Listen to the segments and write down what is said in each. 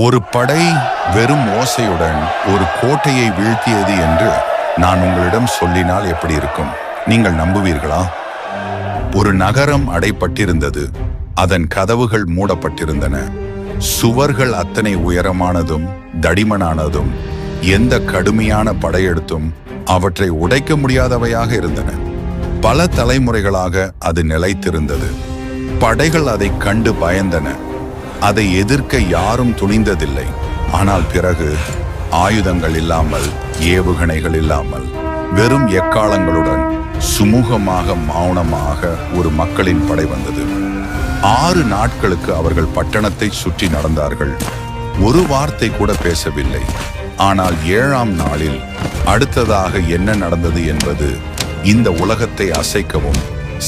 ஒரு படை வெறும் ஓசையுடன் ஒரு கோட்டையை வீழ்த்தியது என்று நான் உங்களிடம் சொல்லினால் எப்படி இருக்கும்? நீங்கள் நம்புவீர்களா? ஒரு நகரம் அடைப்பட்டிருந்தது. அதன் கதவுகள் மூடப்பட்டிருந்தன. சுவர்கள் அத்தனை உயரமானதும் தடிமனானதும் எந்த கடுமையான படையெடுத்தும் அவற்றை உடைக்க முடியாதவையாக இருந்தன. பல தலைமுறைகளாக அது நிலைத்திருந்தது. படைகள் அதை கண்டு பயந்தன. அதை எதிர்க்க யாரும் துணிந்ததில்லை. ஆனால் பிறகு ஆயுதங்கள் இல்லாமல், ஏவுகணைகள் இல்லாமல், வெறும் எக்காலங்களுடன் சுமூகமாக மௌனமாக ஒரு மக்களின் படை வந்தது. 6 நாட்களுக்கு அவர்கள் பட்டணத்தை சுற்றி நடந்தார்கள். ஒரு வார்த்தை கூட பேசவில்லை. ஆனால் 7ஆம் நாளில் அடுத்ததாக என்ன நடந்தது என்பது இந்த உலகத்தை அசைக்கவும்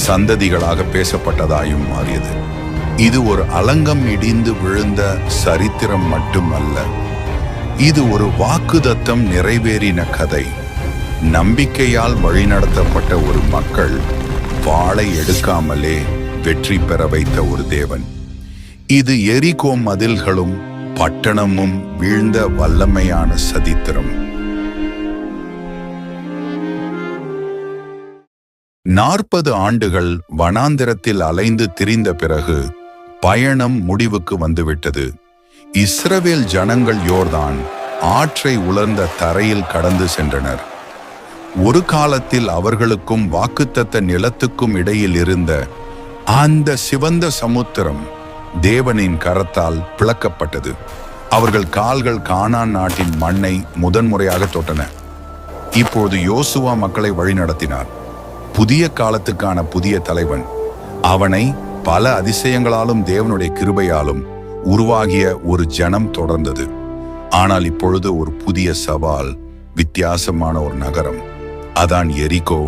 சந்ததிகளாக பேசப்பட்டதாயும் மாறியது. இது ஒரு அலங்கம் இடிந்து விழுந்த சரித்திரம் மட்டுமல்ல, இது ஒரு வாக்குதத்தம் நிறைவேறின கதை. நம்பிக்கையால் வழிநடத்தப்பட்ட ஒரு மக்கள் வாளை எடுக்காமலே வெற்றி பெற வைத்த ஒரு தேவன். இது எரிகோ மதில்களும் பட்டணமும் வீழ்ந்த வல்லமையான சரித்திரம். 40 ஆண்டுகள் வனாந்திரத்தில் அலைந்து திரிந்த பிறகு பயணம் முடிவுக்கு வந்துவிட்டது. இஸ்ரவேல் ஜனங்கள் யோர்தான் ஆற்றை உலர்ந்த தரையில் கடந்து சென்றனர். ஒரு காலத்தில் அவர்களுக்கும் வாக்குத்தத்த நிலத்துக்கும் இடையில் இருந்த அந்த சிவந்த சமுத்திரம் தேவனின் கரத்தால் பிளக்கப்பட்டது. அவர்கள் கால்கள் கானான் நாட்டின் மண்ணை முதன்முறையாக தொட்டன. இப்போது யோசுவா மக்களை வழிநடத்தினார். புதிய காலத்துக்கான புதிய தலைவன். அவனை பல அதிசயங்களாலும் தேவனுடைய கிருபையாலும் உருவாகிய ஒரு ஜனம் தொடர்ந்தது. ஆனால் இப்பொழுது ஒரு புதிய சவால், வித்தியாசமான ஒரு நகரம். அதான் எரிகோ.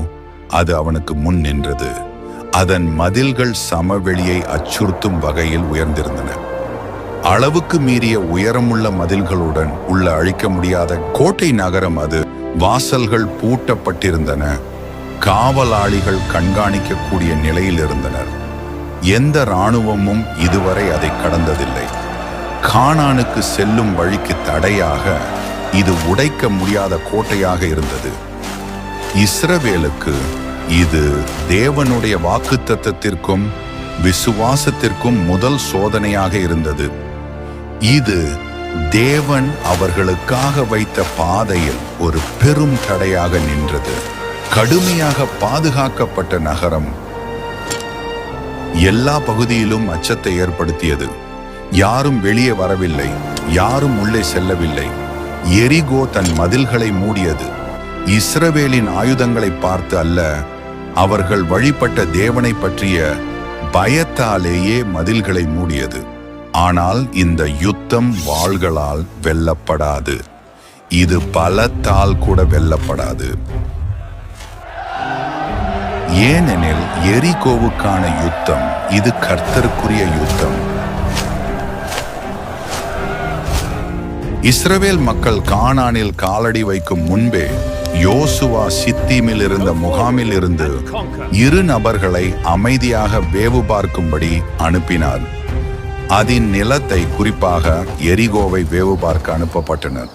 அது அவனுக்கு முன் நின்றது. அதன் மதில்கள் சமவெளியை அச்சுறுத்தும் வகையில் உயர்ந்திருந்தன. அளவுக்கு மீறிய உயரமுள்ள மதில்களுடன் உள்ள அழிக்க முடியாத கோட்டை நகரம் அது. வாசல்கள் பூட்டப்பட்டிருந்தன. காவலாளிகள் கண்காணிக்கக்கூடிய நிலையில் இருந்தனர். எந்த இராணுவமும் இதுவரை அதை கடந்ததில்லை. கானானுக்கு செல்லும் வழிக்கு தடையாக இது உடைக்க முடியாத கோட்டையாக இருந்தது. இஸ்ரவேலுக்கு இது தேவனுடைய வாக்குத்தத்தத்திற்கும் விசுவாசத்திற்கும் முதல் சோதனையாக இருந்தது. இது தேவன் அவர்களுக்காக வைத்த பாதையில் ஒரு பெரும் தடையாக நின்றது. கடுமையாக பாதுகாக்கப்பட்ட நகரம் எல்லா பகுதியிலும் அச்சத்தை ஏற்படுத்தியது. யாரும் வெளியே வரவில்லை, யாரும் உள்ளே செல்லவில்லை. எரிகோ தன் மதில்களை மூடியது. இஸ்ரவேலின் ஆயுதங்களை பார்த்து அல்ல, அவர்கள் வழிபட்ட தேவனை பற்றிய பயத்தாலேயே மதில்களை மூடியது. ஆனால் இந்த யுத்தம் வாள்களால் வெல்லப்படாது. இது பலத்தால் கூட வெல்லப்படாது. ஏனெனில் எரிகோவுக்கான யுத்தம் இது கர்த்தருக்குரிய யுத்தம். இஸ்ரவேல் மக்கள் கானானில் காலடி வைக்கும் முன்பே யோசுவா சித்தீமில் இருந்த முகாமில் இருந்து 2 நபர்களை அமைதியாக வேவு பார்க்கும்படி அனுப்பினார். அதன் நிலத்தை, குறிப்பாக எரிகோவை வேவு பார்க்க அனுப்பப்பட்டனர்.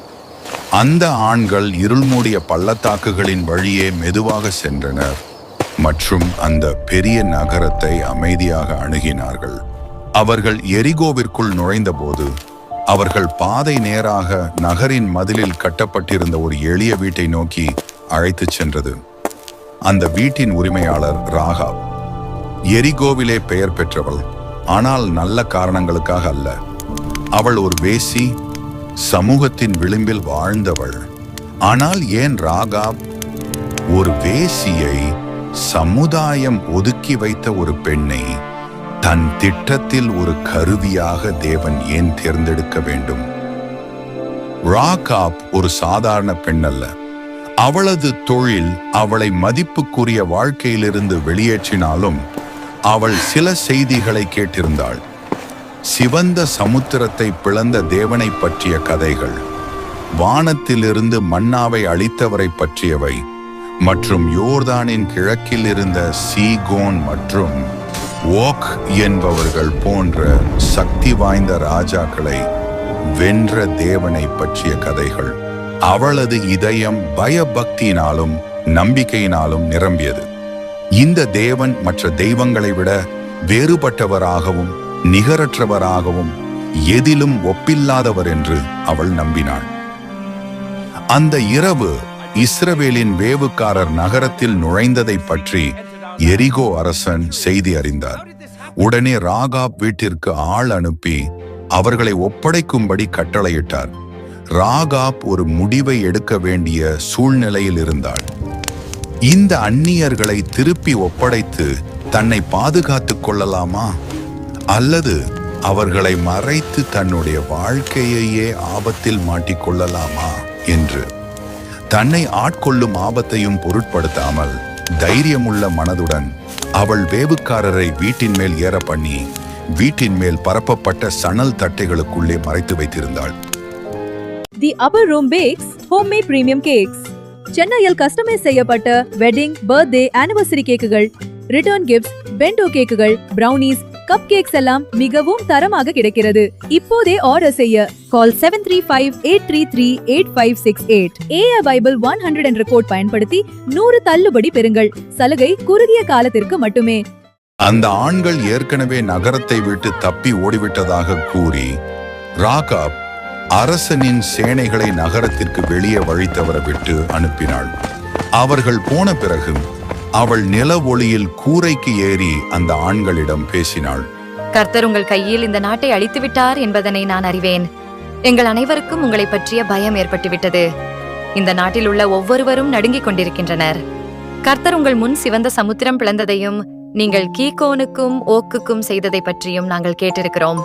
அந்த ஆண்கள் இருள் மூடிய பள்ளத்தாக்குகளின் வழியே மெதுவாக சென்றனர் மற்றும் அந்த பெரிய நகரத்தை அமைதியாக அணுகினார்கள். அவர்கள் எரிகோவிற்குள் நுழைந்தபோது அவர்கள் பாதை நேராக நகரின் மதிலில் கட்டப்பட்டிருந்த ஒரு எளிய வீட்டை நோக்கி அழைத்துச் சென்றது. அந்த வீட்டின் உரிமையாளர் ராகாப். எரிகோவிலே பெயர் பெற்றவள், ஆனால் நல்ல காரணங்களுக்காக அல்ல. அவள் ஒரு வேசி, சமூகத்தின் விளிம்பில் வாழ்ந்தவள். ஆனால் ஏன் ராகாப்? ஒரு வேசியை சமுதாயம் ஒதுக்கி வைத்த ஒரு பெண்ணை தன் திட்டத்தில் ஒரு கருவியாக தேவன் ஏன் தேர்ந்தெடுக்க வேண்டும்? ராகாப் ஒரு சாதாரண பெண் அல்ல. அவளது தொழில் அவளை மதிப்புக்குரிய வாழ்க்கையிலிருந்து வெளியேற்றினாலும் அவள் சில செய்திகளை கேட்டிருந்தாள். சிவந்த சமுத்திரத்தை பிளந்த தேவனை பற்றிய கதைகள், வானத்திலிருந்து மன்னாவை அளித்தவரை பற்றியவை மற்றும் யோர்தானின் கிழக்கில் இருந்த சீகோன் மற்றும் ஓக் என்பவர்கள் போன்ற சக்தி வாய்ந்த ராஜாக்களை வென்ற தேவனை பற்றிய கதைகள். அவளது இதயம் பயபக்தியினாலும் நம்பிக்கையினாலும் நிரம்பியது. இந்த தேவன் மற்ற தெய்வங்களை விட வேறுபட்டவராகவும் நிகரற்றவராகவும் எதிலும் ஒப்பில்லாதவர் என்று அவள் நம்பினாள். அந்த இரவு இஸ்ரவேலின் வேவுக்காரர் நகரத்தில் நுழைந்ததை பற்றி எரிகோ அரசன் செய்தி அறிந்தார். உடனே ராகாப் வீட்டிற்கு ஆள் அனுப்பி அவர்களை ஒப்படைக்கும்படி கட்டளையிட்டார். ராகாப் ஒரு முடிவை எடுக்க வேண்டிய சூழ்நிலையில் இருந்தாள். இந்த அந்நியர்களை திருப்பி ஒப்படைத்து தன்னை பாதுகாத்துக் கொள்ளலாமா, அல்லது அவர்களை மறைத்து தன்னுடைய வாழ்க்கையையே ஆபத்தில் மாட்டிக்கொள்ளலாமா என்று தன்னை ஆட்கொள்ளும் ஆபத்தையும் பொருட்படுத்தாமல் தைரியமுள்ள மனதுடன் அவள் வேவுக்காரரை வீட்டின் மேல் ஏற பண்ணி வீட்டின் மேல் பரப்பப்பட்ட சணல் தட்டைகளுக்குள்ளே மறைத்து வைத்திருந்தாள். The Upper Room Bakes Homemade Premium Cakes. சென்னையில் கஸ்டமைஸ் செய்யப்பட்ட வெட்டிங், பர்த்டே, ஆனிவர்சரி கேக்குகள், ரிட்டர்ன் கிஃப்ட்ஸ், பென்டோ கேக்குகள், பிரவுனிஸ், கப் கேக்ஸ் எல்லாம் மிகவும் தரமாக கிடைக்கிறது. இப்போதே ஆர்டர் செய்ய கால் 7358338568. ஏஆர் பைபிள் 100 என்ற கோட் பயன்படுத்தி 100 தள்ளுபடி பெறுங்கள். சலுகை குறுகிய காலத்திற்கு மட்டுமே. அந்த ஆண்கள் ஏற்கனவே நகரத்தை விட்டு தப்பி ஓடிவிட்டதாக கூறி ராகாப் அரசனின் சேனைகளை நகரத்திற்கு வெளியே வழி தவற விட்டு அனுப்பினாள். அவர்கள் போன பிறகு அவள் நில ஒளியில் கூரைக்கு ஏறி அந்த ஆண்களிடம் பேசினாள். கர்த்தர் உங்கள் கையில் இந்த நாட்டை அழித்து விட்டார் என்பதனை நான் அறிவேன். எங்கள் அனைவருக்கும் உங்களை பற்றிய பயம் ஏற்பட்டுவிட்டது. இந்த நாட்டில் உள்ள ஒவ்வொருவரும் நடுங்கிக் கொண்டிருக்கின்றனர். கர்த்தர் உங்கள் முன் சிவந்த சமுத்திரம் பிளந்ததையும் நீங்கள் கீகோனுக்கும் ஓக்குக்கும் செய்ததை பற்றியும் நாங்கள் கேட்டிருக்கிறோம்.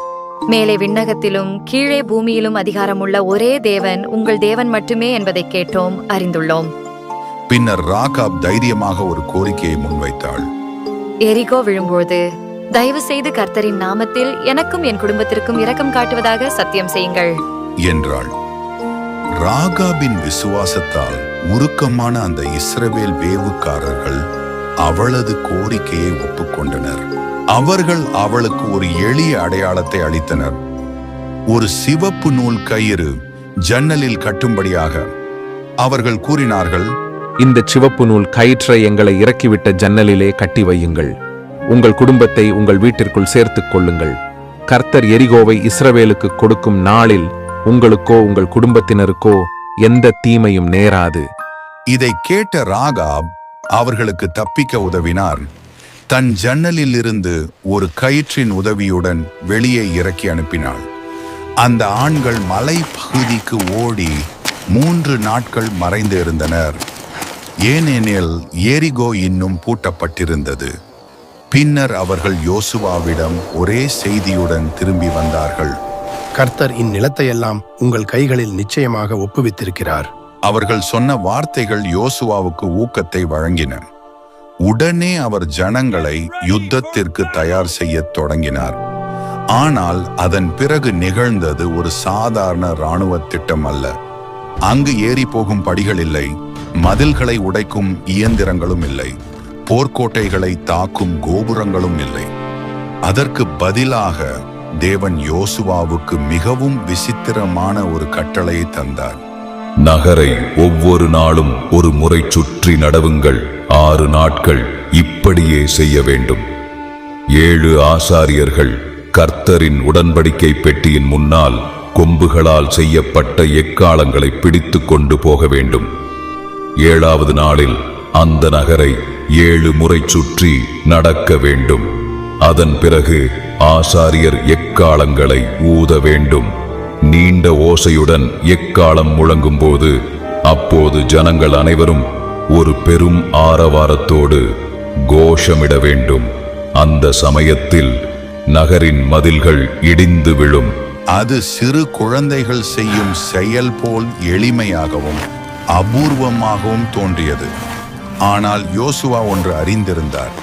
மேலே விண்ணகத்திலும் கீழே பூமியிலும் அதிகாரமுள்ள ஒரே தேவன் உங்கள் தேவன் மட்டுமே என்பதை கேட்டோம், அறிந்துள்ளோம். பின்னர் ராகாப் தைரியமாக ஒரு கோரிக்கையை முன்வைத்தாள். எரிகோ விழும்போது தயவு செய்து கர்த்தரின் நாமத்தில் எனக்கும் என் குடும்பத்திற்கும் இரக்கம் காட்டுவதாக சத்தியம் செய்யுங்கள் என்றாள். ராகாபின் விசுவாசத்தால் உருக்கமான அந்த இஸ்ரவேல் வேவுக்காரர்கள் அவளது கோரிக்கையை ஒப்புக்கொண்டனர். அவர்கள் அவளுக்கு ஒரு எளிய அடையாளத்தை அளித்தனர். ஒரு சிவப்பு நூல் கயிறு ஜன்னலில் கட்டும்படியாக அவர்கள் கூறினார்கள், இந்த சிவப்பு நூல் கயிற்றை எங்களை இறக்கிவிட்ட ஜன்னலிலே கட்டி வையுங்கள். உங்கள் குடும்பத்தை உங்கள் வீட்டிற்குள் சேர்த்துக் கொள்ளுங்கள். கர்த்தர் எரிகோவை இஸ்ரவேலுக்கு கொடுக்கும் நாளில் உங்களுக்கோ உங்கள் குடும்பத்தினருக்கோ எந்த தீமையும் நேராது. இதை கேட்ட ராகாப் அவர்களுக்கு தப்பிக்க உதவினார். தன் ஜன்னலில் இருந்து ஒரு கயிற்றின் உதவியுடன் வெளியே இறக்கி அனுப்பினாள். அந்த ஆண்கள் மலை பகுதிக்கு ஓடி 3 நாட்கள் மறைந்து இருந்தனர். ஏனெனில் எரிகோ இன்னும் பூட்டப்பட்டிருந்தது. பின்னர் அவர்கள் யோசுவாவிடம் ஒரே செய்தியுடன் திரும்பி வந்தார்கள். கர்த்தர் இந்நிலத்தையெல்லாம் உங்கள் கைகளில் நிச்சயமாக ஒப்புவித்திருக்கிறார். அவர்கள் சொன்ன வார்த்தைகள் யோசுவாவுக்கு ஊக்கத்தை வழங்கின. உடனே அவர் ஜனங்களை யுத்தத்திற்கு தயார் செய்ய தொடங்கினார். ஆனால் அதன் பிறகு நிகழ்ந்தது ஒரு சாதாரண இராணுவ திட்டம் அல்ல. அங்கு ஏறி போகும் படிகள் இல்லை, மதில்களை உடைக்கும் இயந்திரங்களும் இல்லை, போர்க்கோட்டைகளை தாக்கும் கோபுரங்களும் இல்லை. அதற்கு பதிலாக தேவன் யோசுவாவுக்கு மிகவும் விசித்திரமான ஒரு கட்டளையை தந்தார். நகரை ஒவ்வொரு நாளும் ஒரு முறை சுற்றி நடவுங்கள். 6 நாட்கள் இப்படியே செய்ய வேண்டும். 7 ஆசாரியர்கள் கர்த்தரின் உடன்படிக்கை பெட்டியின் முன்னால் கொம்புகளால் செய்யப்பட்ட எக்காளங்களை பிடித்து கொண்டு போக வேண்டும். 7வது நாளில் அந்த நகரை 7 முறை சுற்றி நடக்க வேண்டும். அதன் பிறகு ஆசாரியர் எக்காளங்களை ஊத வேண்டும். நீண்ட ஓசையுடன் எக்காளம் முழங்கும்போது அப்போது ஜனங்கள் அனைவரும் ஒரு பெரும் ஆரவாரத்தோடு கோஷமிட வேண்டும். அந்த சமயத்தில் நகரின் மதில்கள் இடிந்து விழும். அது சிறு குழந்தைகள் செய்யும் செயல் போல் எளிமையாகவும் அபூர்வமாகவும் தோன்றியது. ஆனால் யோசுவா ஒன்று அறிந்திருந்தார்.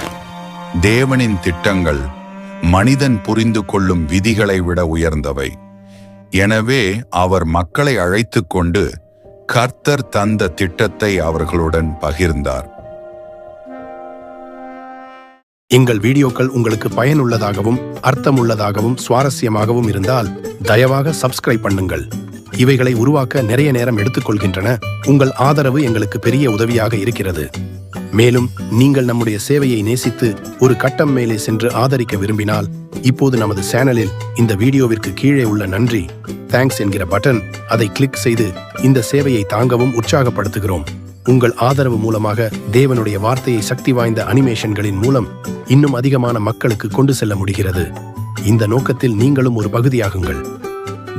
தேவனின் திட்டங்கள் மனிதன் புரிந்து கொள்ளும் விதிகளை விட உயர்ந்தவை. எனவே அவர் மக்களை அழைத்து கொண்டு கர்த்தர் தந்த திட்டத்தை அவர்களுடன் பகிர்ந்தார். எங்கள் வீடியோக்கள் உங்களுக்கு பயனுள்ளதாகவும் அர்த்தமுள்ளதாகவும் சுவாரஸ்யமாகவும் இருந்தால் தயவாக சப்ஸ்கிரைப் பண்ணுங்கள். இவைகளை உருவாக்க நிறைய நேரம் எடுத்துக்கொள்கின்றன. உங்கள் ஆதரவு எங்களுக்கு பெரிய உதவியாக இருக்கிறது. மேலும் நீங்கள் நம்முடைய சேவையை நேசித்து ஒரு கட்டம் மேலே சென்று ஆதரிக்க விரும்பினால் இப்போது நமது சேனலில் இந்த வீடியோவிற்கு கீழே உள்ள நன்றி தேங்க்ஸ் என்கிற பட்டன், அதை கிளிக் செய்து இந்த சேவையை தாங்கவும் உற்சாகப்படுத்துகிறோம். உங்கள் ஆதரவு மூலமாக தேவனுடைய வார்த்தையை சக்தி வாய்ந்த அனிமேஷன்களின் மூலம் இன்னும் அதிகமான மக்களுக்கு கொண்டு செல்ல முடிகிறது. இந்த நோக்கத்தில் நீங்களும் ஒரு பகுதியாகுங்கள்.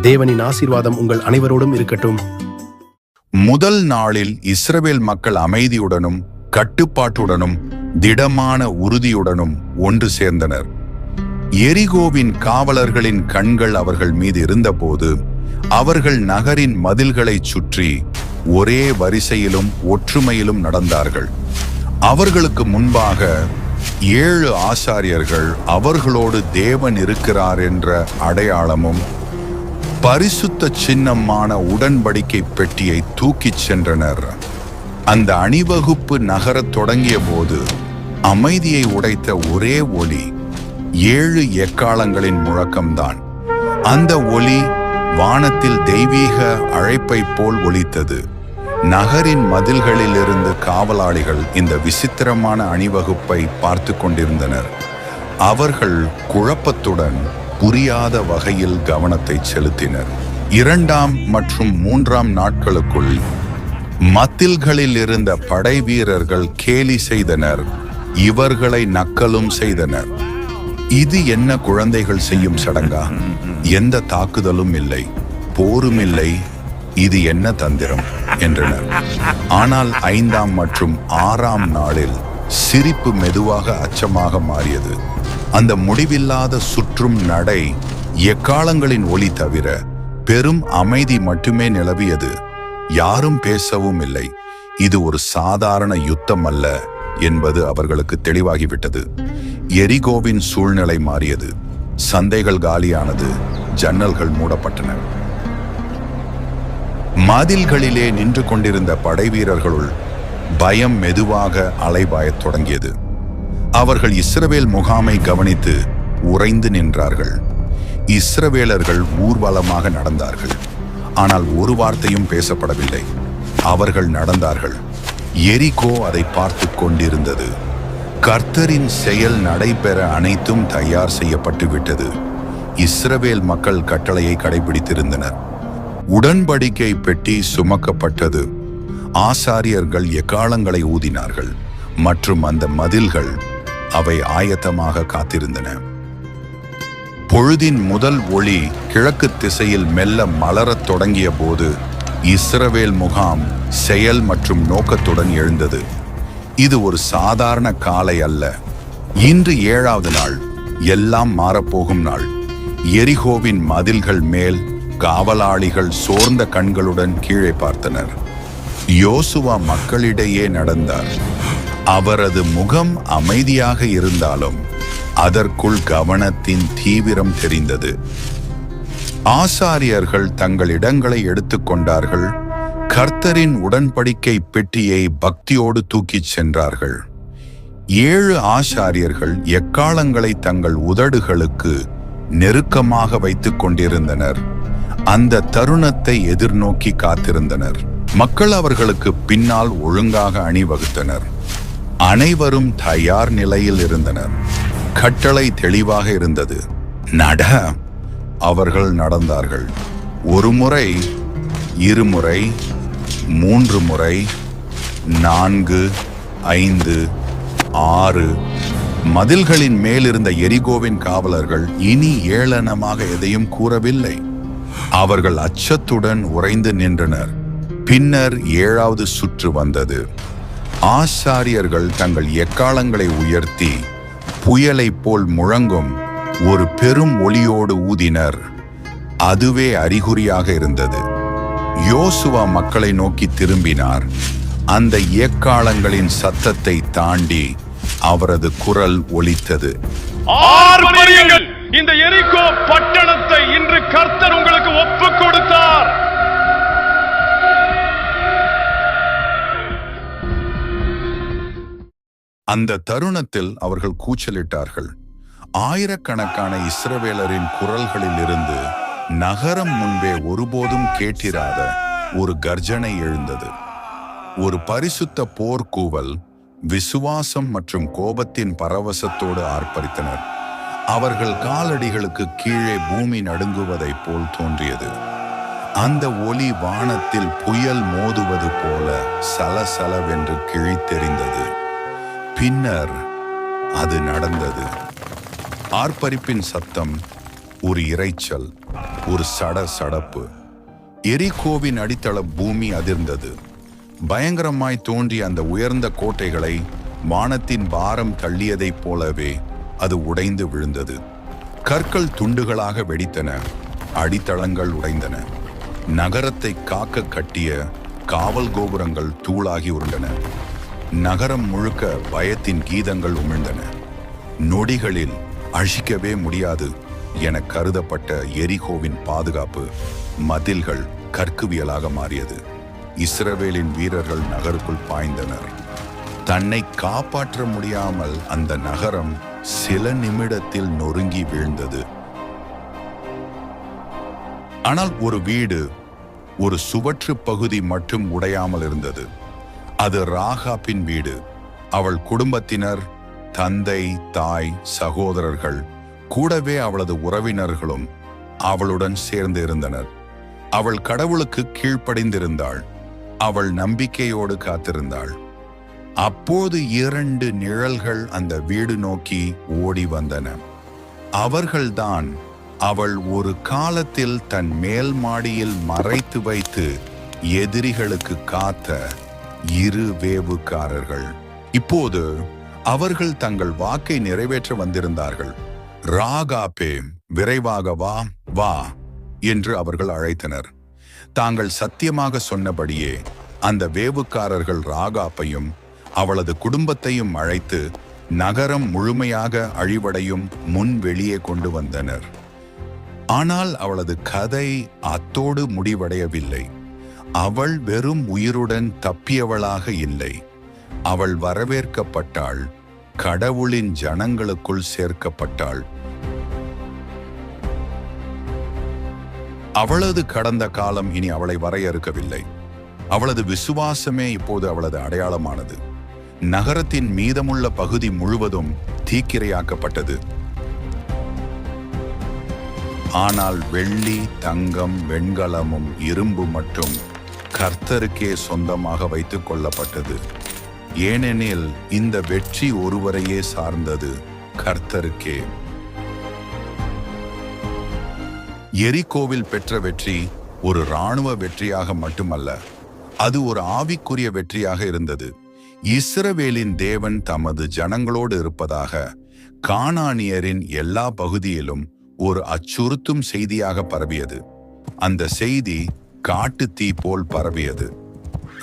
தேவனின் ஆசீர்வாதம் உங்கள் அனைவரோடும் இருக்கட்டும். முதல் நாளில் இஸ்ரவேல் மக்கள் அமைதியுடனும் கட்டுப்பாட்டுடனும் திடமான உறுதியுடனும் ஒன்று சேர்ந்தனர். எரிகோவின் காவலர்களின் கண்கள் அவர்கள் மீது இருந்தபோது அவர்கள் நகரின் மதில்களைச் சுற்றி ஒரே வரிசையிலும் ஒற்றுமையிலும் நடந்தார்கள். அவர்களுக்கு முன்பாக 7 ஆசாரியர்கள் அவர்களோடு தேவன் இருக்கிறார் என்ற அடையாளமும் பரிசுத்த சின்னமான உடன்படிக்கை பெட்டியை தூக்கிச் சென்றனர். அந்த அணிவகுப்பு நகரத் தொடங்கிய போது அமைதியை உடைத்த ஒரே ஒலி 7 எக்காளங்களின் முழக்கம்தான். அந்த ஒலி வானத்தில் தெய்வீக அழைப்பை போல் ஒலித்தது. நகரின் மதில்களில் இருந்து காவலாளிகள் இந்த விசித்திரமான அணிவகுப்பை பார்த்து கொண்டிருந்தனர். அவர்கள் குழப்பத்துடன் புரியாத வகையில் கவனத்தை செலுத்தினர். 2ஆம் மற்றும் 3ஆம் நாட்களுக்குள் மதில்களில் இருந்த படை வீரர்கள் கேலி செய்தனர், இவர்களை நக்கலும் செய்தனர். இது என்ன குழந்தைகள் செய்யும் சடங்கா? எந்த தாக்குதலும் இல்லை, போரும் இல்லை, இது என்ன தந்திரம் என்றனர். ஆனால் 5ஆம் மற்றும் 6ஆம் நாளில் சிரிப்பு மெதுவாக அச்சமாக மாறியது. அந்த முடிவில்லாத சுற்றும் நடை, எக்காளங்களின் ஒலி தவிர பெரும் அமைதி மட்டுமே நிலவியது. யாரும் பேசவும் இல்லை. இது ஒரு சாதாரண யுத்தம் அல்ல என்பது அவர்களுக்கு தெளிவாகிவிட்டது. எரிகோவின் சூழ்நிலை மாறியது. சந்தைகள் காலியானது, ஜன்னல்கள் மூடப்பட்டன. மதில்களிலே நின்று கொண்டிருந்த படை வீரர்களுள் பயம் மெதுவாக அலைபாயத் தொடங்கியது. அவர்கள் இஸ்ரவேல் முகாமை கவனித்து உறைந்து நின்றார்கள். இஸ்ரவேலர்கள் ஊர்வலமாக நடந்தார்கள், ஆனால் ஒரு வார்த்தையும் பேசப்படவில்லை. அவர்கள் நடந்தார்கள். எரிகோ அதை பார்த்து கொண்டிருந்தது. கர்த்தரின் செயல் நடைபெற அனைத்தும் தயார் செய்யப்பட்டு விட்டது. இஸ்ரவேல் மக்கள் கட்டளையை கடைபிடித்திருந்தனர். உடன்படிக்கை பெட்டி சுமக்கப்பட்டது. ஆசாரியர்கள் எக்காளங்களை ஊதினார்கள் மற்றும் அந்த மதில்கள் அவை ஆயத்தமாக காத்திருந்தன. பொழுதின் முதல் ஒளி கிழக்கு திசையில் மெல்ல மலரத் தொடங்கிய போது இஸ்ரவேல் முகாம் செயல் மற்றும் நோக்கத்துடன் எழுந்தது. இது ஒரு சாதாரண காலை அல்ல. இன்று 7ஆவது நாள், எல்லாம் மாறப்போகும் நாள். எரிகோவின் மதில்கள் மேல் காவலாளிகள் சோர்ந்த கண்களுடன் கீழே பார்த்தனர். யோசுவா மக்களிடையே நடந்தார். அவரது முகம் அமைதியாக இருந்தாலும் அதற்குள் கவனத்தின் தீவிரம் தெரிந்தது. ஆசாரியர்கள் தங்கள் இடங்களை எடுத்துக்கொண்டார்கள். கர்த்தரின் உடன்படிக்கை பெட்டியை பக்தியோடு தூக்கிச் சென்றார்கள். 7 ஆசாரியர்கள் எக்காளங்களை தங்கள் உதடுகளுக்கு நெருக்கமாக வைத்துக் கொண்டிருந்தனர். அந்த தருணத்தை எதிர்நோக்கி காத்திருந்தனர். மக்கள் அவர்களுக்கு பின்னால் ஒழுங்காக அணிவகுத்தனர். அனைவரும் தயார் நிலையில் இருந்தனர். கட்டளை தெளிவாக இருந்தது. நட. அவர்கள் நடந்தார்கள். 1 முறை, 2 முறை, 3 முறை, 4, 5, 6. மதில்களின் மேலிருந்த எரிகோவின் காவலர்கள் இனி ஏளனமாக எதையும் கூறவில்லை. அவர்கள் அச்சத்துடன் உறைந்து நின்றனர். பின்னர் 7ஆவது சுற்று வந்தது. ஆசாரியர்கள் தங்கள் எக்காளங்களை உயர்த்தி புயலைப் போல் முழங்கும் ஒரு பெரும் ஒலியோடு ஊதினர். அதுவே அறிகுறியாக இருந்தது. யோசுவா மக்களை நோக்கி திரும்பினார். அந்த எக்காளங்களின் சத்தத்தை தாண்டி அவரது குரல் ஒலித்தது. ஆர்ப்பரியுங்கள்! இந்த எரிகோ பட்டணத்தை இன்று கர்த்தர் உங்களுக்கு ஒப்புக் கொடுத்தார். அந்த தருணத்தில் அவர்கள் கூச்சலிட்டார்கள். ஆயிரக்கணக்கான இஸ்ரவேலரின் குரல்களில் இருந்து நகரம் முன்பே ஒருபோதும் கேட்டிராத ஒரு கர்ஜனை எழுந்தது. ஒரு பரிசுத்த போர்க்கூவல் விசுவாசம் மற்றும் கோபத்தின் பரவசத்தோடு ஆர்ப்பரித்தனர். அவர்கள் காலடிகளுக்கு கீழே பூமி நடுங்குவதைப் போல் தோன்றியது. அந்த ஒலி வானத்தில் புயல் மோதுவது போல சலசலவென்று கிழித்தெறிந்தது. பின்னர் அது நடந்தது. ஆர்ப்பரிப்பின் சத்தம், ஒரு இரைச்சல், ஒரு சடசடப்பு. எரிகோவின் அடித்தள பூமி அதிர்ந்தது. பயங்கரமாய் தோன்றிய அந்த உயர்ந்த கோட்டைகளை வானத்தின் பாரம் தள்ளியதைப் போலவே அது உடைந்து விழுந்தது. கற்கள் துண்டுகளாக வெடித்தன. அடித்தளங்கள் உடைந்தன. நகரத்தை காக்க கட்டிய காவல் கோபுரங்கள் தூளாகி உருண்டன. நகரம் முழுக்க பயத்தின் கீதங்கள் உமிழ்ந்தன. நொடிகளில் அழிக்கவே முடியாது என கருதப்பட்ட எரிகோவின் பாதுகாப்பு மதில்கள் கற்குவியலாக மாறியது. இஸ்ரவேலின் வீரர்கள் நகருக்குள் பாய்ந்தனர். தன்னை காப்பாற்ற முடியாமல் அந்த நகரம் சில நிமிடத்தில் நொறுங்கி வீழ்ந்தது. ஆனால் ஒரு வீடு, ஒரு சுவற்று பகுதி மட்டும் உடையாமல் இருந்தது. அது ராகாபின் வீடு. அவள் குடும்பத்தினர், தந்தை, தாய், சகோதரர்கள், கூடவே அவளது உறவினர்களும் அவளுடன் சேர்ந்து இருந்தனர். அவள் கடவுளுக்கு கீழ்ப்படிந்திருந்தாள். அவள் நம்பிக்கையோடு காத்திருந்தாள். அப்போது 2 நிழல்கள் அந்த வீடு நோக்கி ஓடி வந்தன. அவர்கள்தான் அவள் ஒரு காலத்தில் தன் மேல் மாடியில் மறைத்து வைத்து எதிரிகளுக்கு காத்த 2 வேவுக்காரர்கள். இப்போது அவர்கள் தங்கள் வாக்கை நிறைவேற்ற வந்திருந்தார்கள். ராகாபே, விரைவாக வா வா என்று அவர்கள் அழைத்தனர். தாங்கள் சத்தியமாக சொன்னபடியே அந்த வேவுக்காரர்கள் ராகாப்பையும் அவளது குடும்பத்தையும் அழைத்து நகரம் முழுமையாக அழிவடையும் முன் வெளியே கொண்டு வந்தனர். ஆனால் அவளது கதை அத்தோடு முடிவடையவில்லை. அவள் வெறும் உயிருடன் தப்பியவளாக இல்லை. அவள் வரவேற்கப்பட்டாள். கடவுளின் ஜனங்களுக்குள் சேர்க்கப்பட்டாள். அவளது கடந்த காலம் இனி அவளை வரையறுக்கவில்லை. அவளது விசுவாசமே இப்போது அவளது அடையாளமானது. நகரத்தின் மீதமுள்ள பகுதி முழுவதும் தீக்கிரையாக்கப்பட்டது. ஆனால் வெள்ளி, தங்கம், வெண்கலமும் இரும்பு மட்டும் கர்த்தருக்கே சொந்தமாக வைத்துக் கொள்ளப்பட்டது. ஏனெனில் இந்த வெற்றி ஒருவரையே சார்ந்தது, கர்த்தருக்கே. எரிகோவில் பெற்ற வெற்றி ஒரு இராணுவ வெற்றியாக மட்டுமல்ல, அது ஒரு ஆவிக்குரிய வெற்றியாக இருந்தது. இஸ்ரவேலின் தேவன் தமது ஜனங்களோடு இருப்பதாக கானானியரின் எல்லா பகுதியிலும் ஒரு அச்சுறுத்தும் செய்தியாக பரவியது. அந்த செய்தி காட்டுத்தீ போல் பரவியது.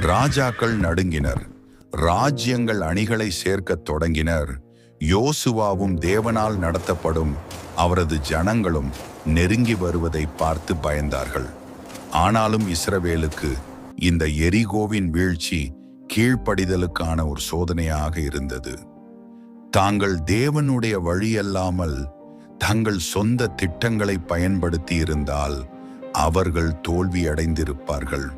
ராஜாக்கள் நடுங்கினர். ராஜ்யங்கள் அணிகளை சேர்க்கத் தொடங்கினர். யோசுவாவும் தேவனால் நடத்தப்படும் அவரது ஜனங்களும் நெருங்கி வருவதை பார்த்து பயந்தார்கள். ஆனாலும் இஸ்ரவேலுக்கு இந்த எரிகோவின் வீழ்ச்சி கீழ்ப்படிதலுக்கான ஒரு சோதனையாக இருந்தது. தாங்கள் தேவனுடைய வழியல்லாமல் தங்கள் சொந்த திட்டங்களை பயன்படுத்தி இருந்தால் அவர்கள் தோல்வியடைந்திருப்பார்கள்.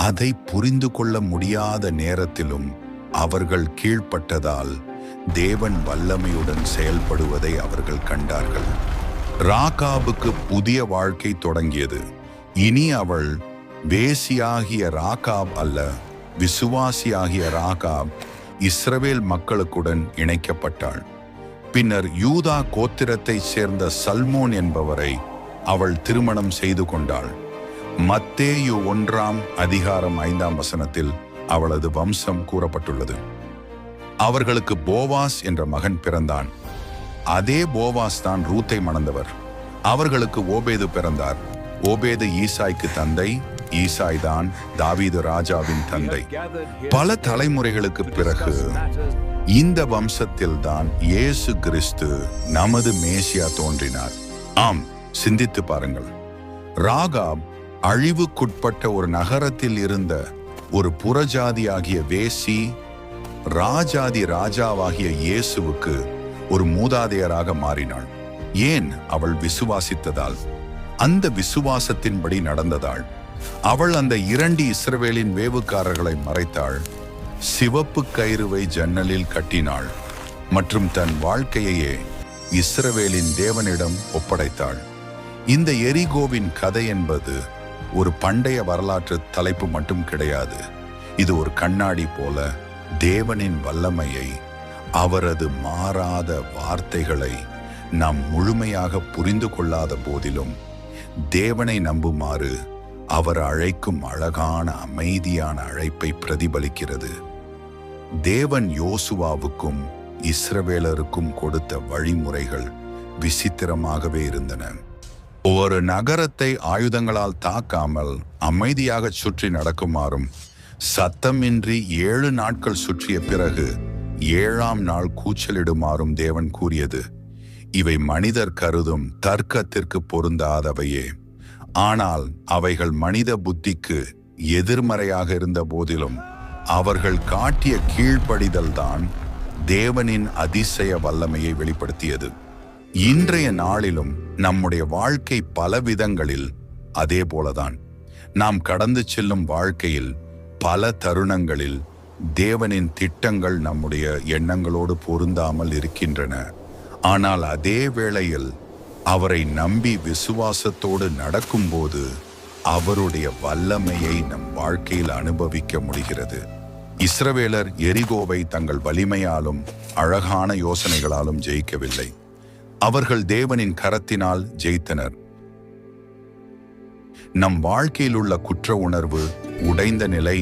அதை புரிந்து கொள்ள முடியாத நேரத்திலும் அவர்கள் கீழ்ப்பட்டதால் தேவன் வல்லமையுடன் செயல்படுவதை அவர்கள் கண்டார்கள். ராகாபுக்கு புதிய வாழ்க்கை தொடங்கியது. இனி அவள் வேசியாகிய ராகாப் அல்ல, விசுவாசியாகிய ராகாப் இஸ்ரவேல் மக்களுக்குடன் இணைக்கப்பட்டாள். பின்னர் யூதா கோத்திரத்தைச் சேர்ந்த சல்மோன் என்பவரை அவள் திருமணம் செய்து கொண்டாள். மத்தேயு 1:5 அவளது வம்சம் கூறப்பட்டுள்ளது. அவர்களுக்கு போவாஸ் என்ற மகன் பிறந்தான். அதே போவாஸ் தான் ரூத்தை மணந்தவர். அவர்களுக்கு ஓபேது பிறந்தார். ஓபேது ஈசாய்க்கு தந்தை. ஈசாய் தான் தாவீது ராஜாவின் தந்தை. பல தலைமுறைகளுக்கு பிறகு இந்த வம்சத்தில் தான் இயேசு கிறிஸ்து நமது மேசியா தோன்றினார். ஆம், சிந்தித்து பாருங்கள். ராகாப் அழிவுக்குட்பட்ட ஒரு நகரத்தில் இருந்த ஒரு புறஜாதியாகிய வேசி. ராஜாதி ராஜாவாகிய இயேசுவுக்கு ஒரு மூதாதையராக மாறினாள். ஏன்? அவள் விசுவாசித்ததால், அந்த விசுவாசத்தின்படி நடந்ததாள். அவள் அந்த 2 இஸ்ரவேலின் வேவுக்காரர்களை மறைத்தாள், சிவப்பு கயிறுவை ஜன்னலில் கட்டினாள் மற்றும் தன் வாழ்க்கையையே இஸ்ரவேலின் தேவனிடம் ஒப்படைத்தாள். இந்த எரிகோவின் கதை என்பது ஒரு பண்டைய வரலாற்று தலைப்பு மட்டும் கிடையாது. இது ஒரு கண்ணாடி போல தேவனின் வல்லமையை, அவரது மாறாத வார்த்தைகளை நாம் முழுமையாக புரிந்து கொள்ளாத போதிலும் தேவனை நம்புமாறு அவர் அழைக்கும் அழகான அமைதியான அழைப்பை பிரதிபலிக்கிறது. தேவன் யோசுவாவுக்கும் இஸ்ரவேலருக்கும் கொடுத்த வழிமுறைகள் விசித்திரமாகவே இருந்தன. ஒரு நகரத்தை ஆயுதங்களால் தாக்காமல் அமைதியாக சுற்றி நடக்குமாறும், சத்தமின்றி 7 நாட்கள் சுற்றிய பிறகு 7ஆம் நாள் கூச்சலிடுமாறும் தேவன் கூறியது. இவை மனிதர் கருதும் தர்க்கத்திற்கு பொருந்தாதவையே. ஆனால் அவைகள் மனித புத்திக்கு எதிர்மறையாக இருந்த போதிலும் அவர்கள் காட்டிய கீழ்ப்படிதல்தான் தேவனின் அதிசய வல்லமையை வெளிப்படுத்தியது. இன்றைய நாளிலும் நம்முடைய வாழ்க்கை பல விதங்களில் அதே போலதான். நாம் கடந்து செல்லும் வாழ்க்கையில் பல தருணங்களில் தேவனின் திட்டங்கள் நம்முடைய எண்ணங்களோடு பொருந்தாமல் இருக்கின்றன. ஆனால் அதே வேளையில் அவரை நம்பி விசுவாசத்தோடு நடக்கும்போது அவருடைய வல்லமையை நம் வாழ்க்கையில் அனுபவிக்க முடிகிறது. இஸ்ரவேலர் எரிகோவை தங்கள் வலிமையாலும் அழகான யோசனைகளாலும் ஜெயிக்கவில்லை. அவர்கள் தேவனின் கரத்தினால் ஜெயித்தனர். நம் வாழ்க்கையில் உள்ள குற்ற உணர்வு, உடைந்த நிலை,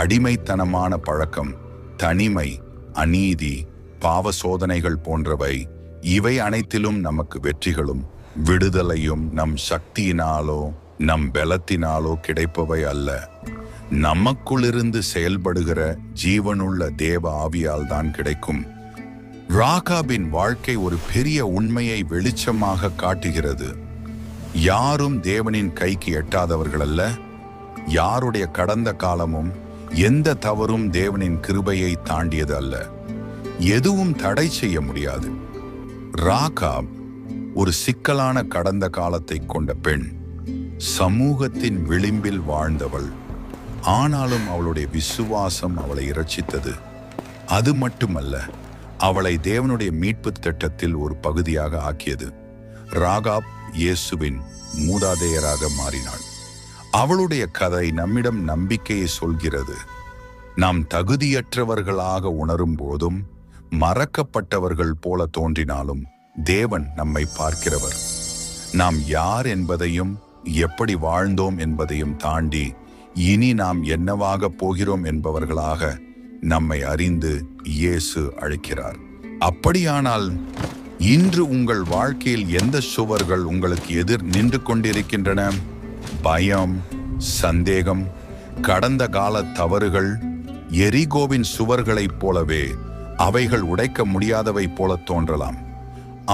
அடிமைத்தனமான பழக்கம், தனிமை, அநீதி, பாவ சோதனைகள் போன்றவை, இவை அனைத்திலும் நமக்கு வெற்றிகளும் விடுதலையும் நம் சக்தியினாலோ நம் பலத்தினாலோ கிடைப்பவை அல்ல. நமக்குள்ளிருந்து செயல்படுகிற ஜீவனுள்ள தேவ ஆவியால் தான் கிடைக்கும். ராகாபின் வாழ்க்கை ஒரு பெரிய உண்மையை வெளிச்சமாக காட்டுகிறது. யாரும் தேவனின் கைக்கு எட்டாதவர்கள் அல்ல. யாருடைய கடந்த காலமும் எந்த தவறும் தேவனின் கிருபையை தாண்டியது அல்ல. எதுவும் தடை செய்ய முடியாது. ராகாப் ஒரு சிக்கலான கடந்த காலத்தை கொண்ட பெண். சமூகத்தின் விளிம்பில் வாழ்ந்தவள். ஆனாலும் அவளுடைய விசுவாசம் அவளை இரட்சித்தது. அது மட்டுமல்ல, அவளை தேவனுடைய மீட்பு திட்டத்தில் ஒரு பகுதியாக ஆக்கியது. ராகாப் இயேசுவின் மூதாதையராக மாறினாள். அவளுடைய கதை நம்மிடம் நம்பிக்கையை சொல்கிறது. நாம் தகுதியற்றவர்களாக உணரும் போதும், மறக்கப்பட்டவர்கள் போல தோன்றினாலும் தேவன் நம்மை பார்க்கிறவர். நாம் யார் என்பதையும் எப்படி வாழ்ந்தோம் என்பதையும் தாண்டி இனி நாம் என்னவாக போகிறோம் என்பவர்களாக நம்மை அறிந்து இயேசு அழைக்கிறார். அப்படியானால் இன்று உங்கள் வாழ்க்கையில் எந்த சுவர்கள் உங்களுக்கு எதிர் நின்று கொண்டிருக்கின்றன? பயம், சந்தேகம், கடந்த கால தவறுகள். எரிகோவின் சுவர்களைப் போலவே அவைகள் உடைக்க முடியாதவை போல தோன்றலாம்.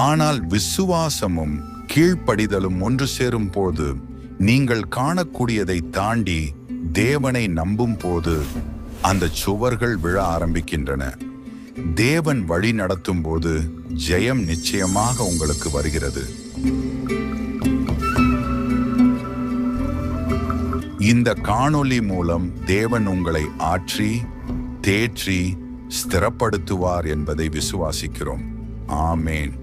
ஆனால் விசுவாசமும் கீழ்ப்படிதலும் ஒன்று சேரும் போது, நீங்கள் காணக்கூடியதை தாண்டி தேவனை நம்பும் போது அந்த சுவர்கள் விழ ஆரம்பிக்கின்றன. தேவன் வழி நடத்தும் போது ஜெயம் நிச்சயமாக உங்களுக்கு வருகிறது. இந்த காணொளி மூலம் தேவன் உங்களை ஆற்றி தேற்றி ஸ்திரப்படுத்துவார் என்பதை விசுவாசிக்கிறோம். ஆமேன்.